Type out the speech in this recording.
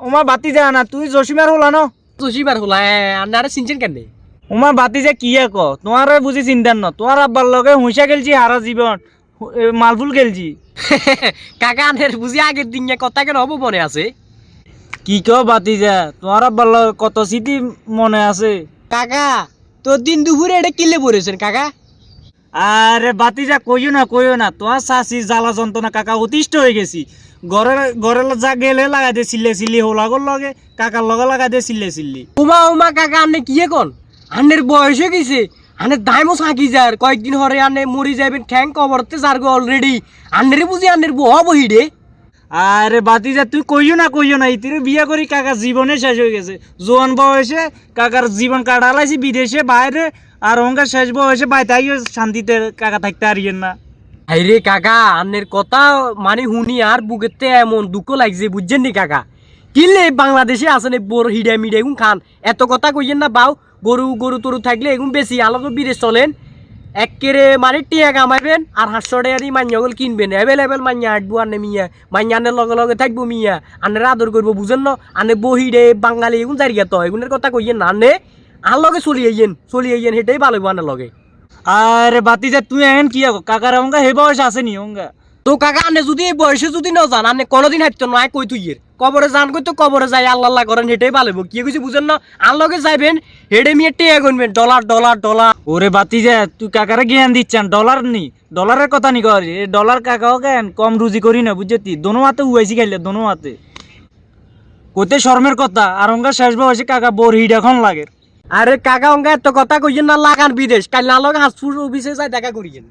ওমা বাতি যা না তুই জসিমার হলা ন জসিমার হলা আন্নারে চিনছেন কেন? ওমা বাতি যা কি ক তোমার বুঝি চিন্তার ন তোমার আব্বার লগে হুঁসা খেলছি হারা জীবন মালফুল খেলছি। কাকা আনের বুঝি আগের দিন কথা কেন হবো মনে আছে? কি ক বাতি যা তোমার আব্বার লগে কত স্মৃতি মনে আছে। কাকা তো দিন দুপুরে এটা কিলে পড়েছেন কাকা? আরে বাতি যা কইও না তোমার শাশি জ্বালা যন্ত্রণা কাকা অতিষ্ঠ হয়ে গেছি। ঘরে যা গেলে লাগাই দে চিল্লে হোলাগর লগে কাকার লগে লাগাই দে চিল্লে। উমা কাকা আনে কি এখন? আনের বয়স হয়ে গেছে, আনের দায়মো সাকি যার কয়েকদিন হরে আনে মরি যাবেন ঠ্যাং কবরতে যার গো অলরেডি। আনের বুঝি আনের বহ বহিরে। আরে বাতি যা তুই কইও না ইতিরে বিয়ে করি কাকার জীবনে শেষ হয়ে গেছে। জোয়ান বয়সে কাকার জীবন কাটালাইছি বিদেশে বাইরে, আর অঙ্কার শেষ বয়সে বাইতাইও শান্তিতে কাকা থাকতে আরিয়েন না। আরে কাকা আনের কথা মানে শুনি আর বুকেতে এমন দুঃখ লাগছে বুঝছেন নি কাকা? কিনলে বাংলাদেশে আসেন বড় হিডা মিডা এগুন খান এত কথা কইয়েন না বাউ। গরু তরু থাকলে এগুন বেশি আলাদা বিদেশ চলেন একেরে মানে টিয়া কামাইবেন আর 500 টাকা দিয়ে মাইয়াগুলো কিনবেন। অ্যাভেলেবেল মাইয়া আটবো আনে মিয়া, মাইয়া আনের লগে থাকবো মিয়া, আনের আদর করবো বুঝেন না? আনে বহিরে বাঙালি এগুন জারিগা তো এগুনের কথা কইয়েন না। আনে আর লগে চলি আইয়েন সেটাই ভালো হইব আনের লগে। আরে বাতি যা তুই এখন কি কাকার অঙ্কা হে বয়স আসেনি অঙ্কা তো কাকা আনে যদি এই বয়সে যদি না যান আনে কোনোদিন হাঁটতো নয় কই তুইয়ের কবরে যান কই তো কবরে যাই আল্লাহ করেন সেটাই ভালো হইব। কি কইছি বুঝেন না? আর লগে যাইবেন হেডে মিয়া টেয়া গুনবেন ডলার। ওরে বাতি যা তুই কাকারে জ্ঞান দিচ্ছেন ডলার নি ডলারের কথা নি কর ডলার কাকাও কেন কম রুজি করি না বুঝছি দোনো হাতে উয়াইছি খাইলে দোনো হাতে কোতে শর্মের কথা। আর অঙ্কা শেষ বয়সে কাকা বোর হিড এখন লাগে। আরে কাকা অঙ্কা এত কথা কইয়েন না লাগান বিদেশ কাল না লগে হাসপুর অফিসে যাই দেখা করিয়েন।